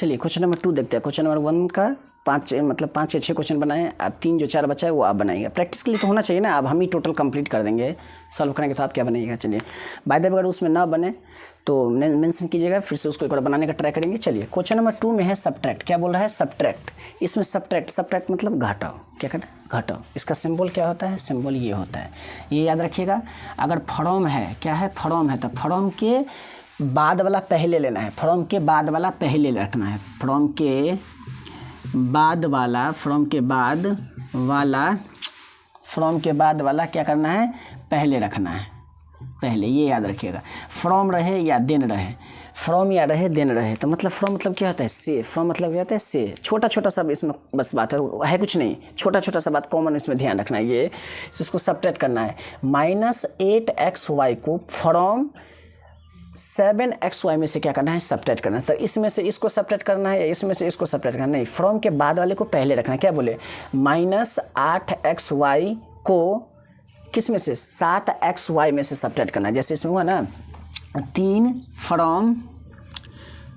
चलिए question number 2 देखते हैं। क्वेश्चन नंबर 1 का 5 या 6 क्वेश्चन बनाए। अब 3 जो 4 बचा है वो आप बनाइएगा। प्रैक्टिस के लिए तो होना चाहिए ना। अब हम ही टोटल कंप्लीट कर देंगे सॉल्व करने के साथ। क्या बनाइएगा? चलिए बाय द वे अगर उसमें ना बने तो मेंशन कीजिएगा, फिर से उसको एक बार बनाने का ट्राई करेंगे। चलिए क्वेश्चन नंबर 2 में है सब्ट्रैक्ट। क्या बोल रहा है? सब्ट्रैक्ट। इसमें सब्ट्रैक्ट मतलब घटाओ। क्या करना? घटाओ। इसका सिंबल क्या होता है? सिंबल ये होता है, ये याद रखिएगा। अगर फ्रॉम है, क्या है? फ्रॉम है, तो फ्रॉम के बाद वाला पहले लेना है। फ्रॉम के बाद वाला पहले रखना है। फ्रॉम के बाद वाला क्या करना है? पहले रखना है। पहले, ये याद रखिएगा। फ्रॉम रहे या देन रहे, फ्रॉम या रहे देन रहे, तो मतलब फ्रॉम मतलब क्या होता है? से। फ्रॉम मतलब क्या होता है? से। छोटा छोटा सब इसमें बस बात है कुछ नहीं। छोटा छोटा सा बात कॉमन इसमें ध्यान रखना है। ये इसको सब्ट्रैक्ट करना है। -8xy को फ्रॉम 7xy में से क्या करना है? सब्ट्रैक्ट करना है। सर इसमें से इसको सब्ट्रैक्ट करना है या इसमें से इसको सब्ट्रैक्ट करना है? नहीं, फ्रॉम के बाद वाले को पहले रखना है। क्या बोले? -8xy को किस में से? 7xy में से सब्ट्रैक्ट करना है। जैसे इसमें हुआ ना 3 फ्रॉम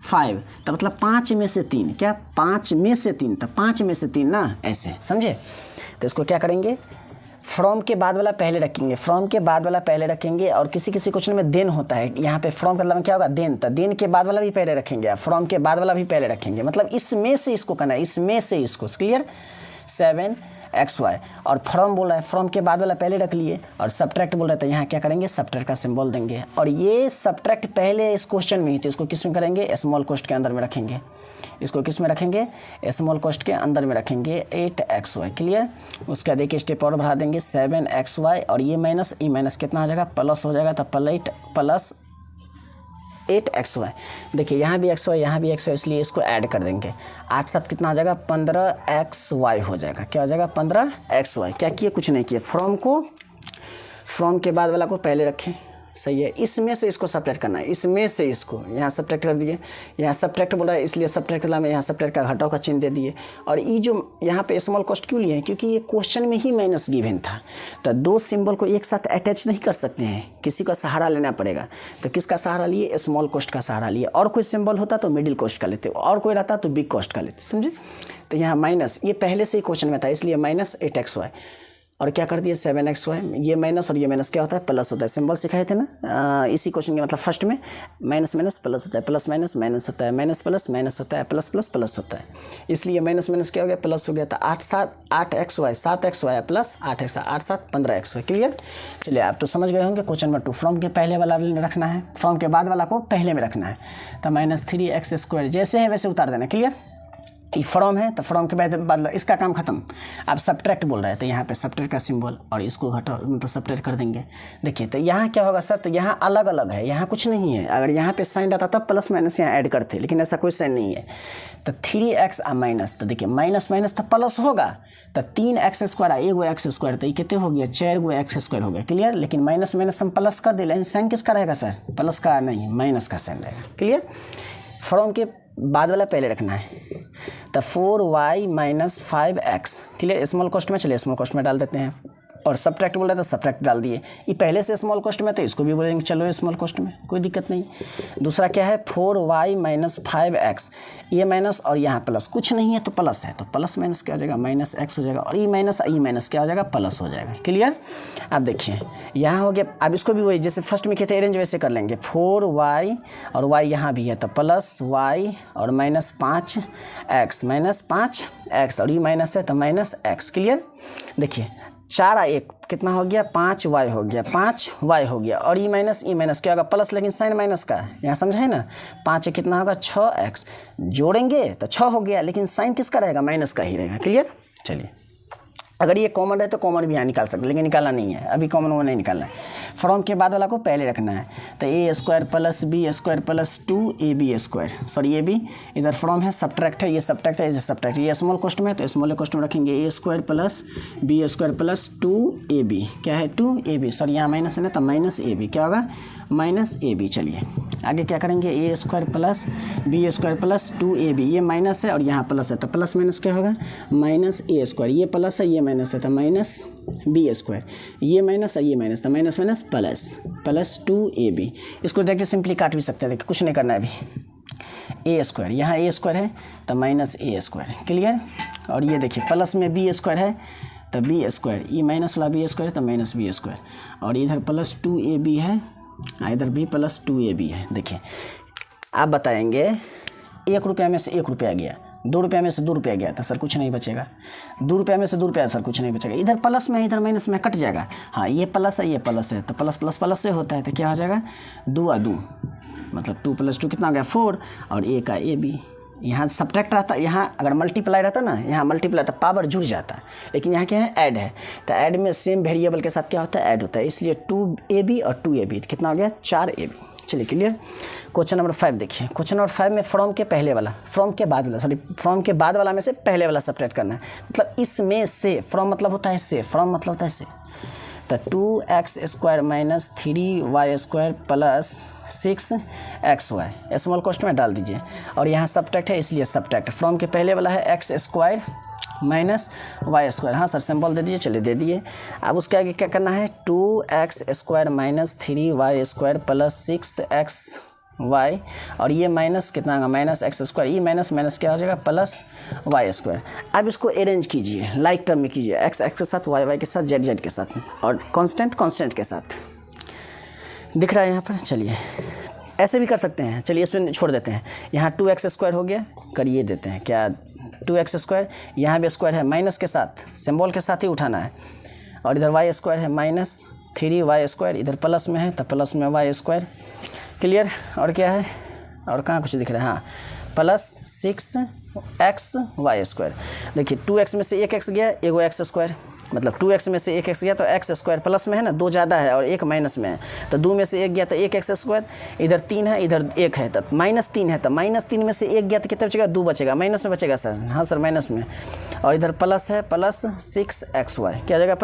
5, तो मतलब 5 में से 3। क्या? 5 में से 3, तो 5 में से 3 ना, ऐसे समझे? तो इसको क्या करेंगे? फ्रॉम के बाद वाला पहले रखेंगे। फ्रॉम के बाद वाला पहले रखेंगे। और किसी किसी क्वेश्चन में देन होता है। यहाँ पे फ्रॉम का मतलब क्या होगा? देन। तो देन के बाद वाला भी पहले रखेंगे, फ्रॉम के बाद वाला भी पहले रखेंगे। मतलब इसमें से इसको करना है, इसमें से इसको। क्लियर? 7xy और फ्रॉम बोल रहा है, फ्रॉम के बाद वाला पहले रख लिए। और सब्ट्रैक्ट बोल रहा है, तो यहाँ क्या करेंगे? सब्ट्रैक्ट का सिंबल देंगे। और ये सब्ट्रैक्ट पहले इस क्वेश्चन में ही, तो इसको किस में करेंगे? स्मॉल कोष्ट के अंदर में रखेंगे। इसको किस में रखेंगे? स्मॉल कोष्ट के अंदर में रखेंगे 8xy। क्लियर? उसका देखिए स्टेप और बढ़ा देंगे 7xy और ये माइनस ई माइनस कितना हो जाएगा? प्लस हो जाएगा। तो प्लस 8xy। देखिए यहाँ भी xy, यहाँ भी xy, इसलिए इसको ऐड कर देंगे। 8 7 कितना हो जाएगा? 15xy हो जाएगा। क्या हो जाएगा? 15xy। क्या किए? कुछ नहीं किए। फ्रॉम के बाद वाला को पहले रखें। सही है। इसमें से इसको सब्ट्रैक्ट करना है। इसमें से इसको यहाँ सब्ट्रैक्ट कर दिए। यहाँ सब्ट्रैक्ट बोला है, इसलिए सब्ट्रैक्ट में यहाँ सब्ट्रैक्ट का घटाव का चिन्ह दे दिए। और ये जो यहाँ पे स्मॉल कॉस्ट क्यों लिए हैं? क्योंकि ये क्वेश्चन में ही माइनस गिवन था। तो दो सिंबल को एक साथ अटैच नहीं कर सकते हैं, किसी का सहारा लेना पड़ेगा। तो किसका सहारा लिए? स्मॉल कॉस्ट का सहारा लिए। और कोई सिंबल होता तो मिडिल कॉस्ट का लेते, और कोई रहता तो बिग कॉस्ट का लेते। समझे? तो यहाँ माइनस, ये पहले से ही क्वेश्चन में था, इसलिए -8xy और क्या कर दिए? 7xy। ये माइनस और ये माइनस क्या होता है? प्लस होता है। सिंबल सिखाए थे ना इसी क्वेश्चन के, मतलब फर्स्ट में माइनस माइनस प्लस होता है, प्लस माइनस माइनस होता है, माइनस प्लस माइनस होता है, प्लस प्लस प्लस होता है। इसलिए माइनस माइनस क्या हो गया? प्लस हो गया। तो 8xy 7xy plus 8xy 8 7 15xy। Clear? चलिए आप तो समझ गए होंगे। क्वेश्चन नंबर 2, फ्रॉम के पहले वाला रखना है, फ्रॉम के बाद वाला को पहले में रखना है। तो -3x² जैसे है वैसे उतार देना। क्लियर? ये फ्रॉम है तो फ्रॉम के बाद इसका काम खत्म। अब सब्ट्रैक्ट बोल रहा है, तो यहाँ पे सब्ट्रैक्ट का सिंबल और इसको घटा, मतलब सब्ट्रैक्ट कर देंगे। देखिए तो यहाँ क्या होगा सर? तो यहाँ अलग अलग है, यहाँ कुछ नहीं है। अगर यहाँ पे साइन रहता तब प्लस माइनस यहाँ ऐड करते, लेकिन ऐसा कोई साइन नहीं है। तो 3x माइनस, तो देखिए माइनस माइनस तो प्लस होगा। तो 3x² एगो x², तो ये कितने हो गया? 4 x² हो गया। क्लियर? लेकिन माइनस माइनस हम प्लस कर दे, लेकिन साइन किसका रहेगा सर? प्लस का नहीं, माइनस का साइन रहेगा। क्लियर? फ्रॉम के बाद वाला पहले रखना है। तो 4y - 5x। Clear? Small cost में, चलिए स्मॉल कॉस्ट में डाल देते हैं। और सब्ट्रैक्ट बोला तो सब्ट्रैक्ट डाल दिए। ये पहले से स्मॉल कॉस्ट में, तो इसको भी बोलेंगे चलो स्मॉल कॉस्ट में, कोई दिक्कत नहीं। दूसरा क्या है? 4y - 5x। ये माइनस और यहाँ प्लस, कुछ नहीं है तो प्लस है, तो प्लस माइनस क्या हो जाएगा? -x हो जाएगा। और ये माइनस क्या हो जाएगा? प्लस हो जाएगा। क्लियर? अब देखिए यहाँ हो गया। अब इसको भी वही जैसे फर्स्ट में किए थे अरेंज, वैसे कर लेंगे। 4y और y यहाँ भी है, तो +y और -5x -5x और ये माइनस है तो -x। क्लियर? देखिए 4 1 कितना हो गया? 5y हो गया, 5y हो गया। और ई माइनस क्या होगा? प्लस, लेकिन साइन माइनस का, यहाँ समझे है ना? 5 कितना होगा? 6x। जोड़ेंगे तो 6 हो गया, लेकिन साइन किसका रहेगा? माइनस का ही रहेगा। क्लियर? चलिए अगर ये कॉमन है तो कॉमन भी यहाँ निकाल सकते, लेकिन निकालना नहीं है अभी, कॉमन वो नहीं निकालना है। फ्रॉम के बाद वाला को पहले रखना है। तो a² + b² + 2ab², sorry ab इधर फ्रॉम है, सब्ट्रैक्ट है, ये सब्ट्रैक्ट है, ये सब्ट्रैक्ट है। ये स्मॉल कॉस्ट में, तो स्मॉल कॉस्ट में रखेंगे a² + b² + 2ab। क्या है? 2ab। सॉरी यहाँ माइनस है ना, तो -ab क्या होगा? -ab। चलिए आगे क्या करेंगे? a² + b² + 2ab। ये माइनस है और यहाँ प्लस है, तो प्लस माइनस क्या होगा? -a²। ये प्लस है, ये माइनस है, तो -b²। ये माइनस है, ये माइनस, तो माइनस माइनस प्लस +2ab। इसको डायरेक्ट सिंपली काट भी सकते हैं। देखिए कुछ नहीं करना है अभी। ए स्क्वायर, यहाँ ए स्क्वायर है तो माइनस ए स्क्वायर, क्लियर। और ये देखिए प्लस में बी स्क्वायर है तो बी स्क्वायर, ये माइनस वाला बी स्क्वायर है तो माइनस बी स्क्वायर, और इधर प्लस 2ab है, इधर भी प्लस 2ab है। देखिए आप बताएंगे 1 रुपया में से 1 रुपया गया, 2 रुपया में से 2 रुपया गया तो सर कुछ नहीं बचेगा, 2 रुपया में से 2 रुपया सर कुछ नहीं बचेगा, इधर प्लस में इधर माइनस में कट जाएगा। हाँ ये प्लस है ये प्लस है तो प्लस प्लस प्लस से होता है तो क्या हो जाएगा 2 आ 2 मतलब 2 + 2 कितना हो गया 4, और ए का ए बी। यहाँ सब्ट्रैक्ट रहता, यहाँ अगर मल्टीप्लाई रहता ना, यहाँ मल्टीप्लाई तो पावर जुड़ जाता, लेकिन यहाँ क्या है ऐड है, तो ऐड में सेम वेरिएबल के साथ क्या होता है ऐड होता है, इसलिए 2ab और 2ab कितना हो गया 4ab। चलिए क्लियर। क्वेश्चन नंबर 5 देखिए, क्वेश्चन नंबर 5 में फ्रॉम के पहले वाला, फ्रॉम के बाद वाला, सॉरी फ्रॉम के बाद वाला में से पहले वाला सब्ट्रैक्ट करना है, मतलब इसमें से, फ्रॉम मतलब होता है से, फ्रॉम मतलब होता है से, तो 2x² - 3y² + 6xy small cost में डाल दीजिए, और यहाँ सब्ट्रैक्ट है इसलिए सब्ट्रैक्ट, फ्रॉम के पहले वाला है x² - y², हाँ सर सिंबल दे दीजिए, चलिए दे दिए। अब उसके आगे क्या करना है 2x² - 3y² + 6xy, और ये माइनस कितना होगा -x², ये माइनस माइनस क्या हो जाएगा +y²। अब इसको अरेंज कीजिए लाइक टर्म में कीजिए, x x के साथ, y y के साथ, z z के साथ, और कांस्टेंट कांस्टेंट के साथ दिख रहा है यहाँ पर। चलिए ऐसे भी कर सकते हैं, चलिए इसमें छोड़ देते हैं, यहाँ 2x² हो गया, करिए देते हैं क्या 2x², यहाँ भी स्क्वायर है माइनस के साथ, सिंबल के साथ ही उठाना है, और इधर y² है -3y², इधर प्लस में है तो प्लस में y², क्लियर। और क्या है, और कहाँ कुछ दिख रहा है, हाँ +6xy²। देखिए 2x में से 1x गया, एगो x², मतलब 2x में से 1x गया तो x² प्लस में है ना, 2 ज़्यादा है और 1 माइनस में है, तो 2 में से 1 गया तो 1x², इधर 3 है इधर 1 है तो -3 है, तो -3 में से 1 गया तो कितना बचेगा 2 बचेगा, माइनस में बचेगा सर, हाँ सर माइनस में, और इधर प्लस है +6xy, क्या हो जाएगा